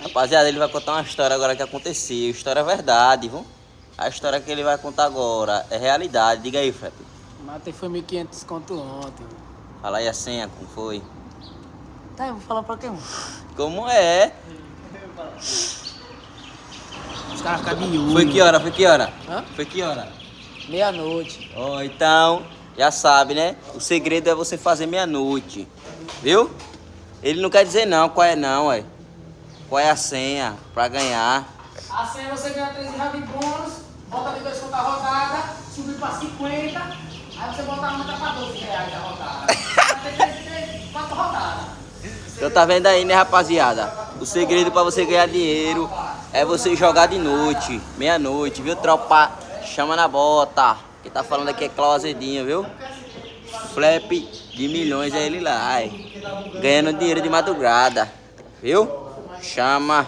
Rapaziada, ele vai contar uma história agora que aconteceu. História verdade, viu? A história que ele vai contar agora é realidade. Diga aí, Felipe. Matei foi 1.500 conto ontem. Fala aí a senha, como foi? Tá, eu vou falar pra quem? Como é? Os caras ficam de olho. Foi que hora? Foi que hora? Hã? Foi que hora? Meia-noite. Ó, então, já sabe, né? O segredo é você fazer meia-noite. Viu? Ele não quer dizer não, qual é não, ué. Qual é a senha pra ganhar? A senha você ganha 13 reais de bônus, bota ali 2 contas a rodada, subir pra 50, aí você bota a multa pra 12 reais a rodada. Vai ter 4 rodadas. Então tá vendo aí, né, rapaziada? O segredo pra você ganhar dinheiro é você jogar de noite, meia-noite, viu, tropa? Chama na bota. Quem tá falando aqui é Closedinho, viu? Flap de milhões é ele lá, ai. Ganhando dinheiro de madrugada, viu? Chama.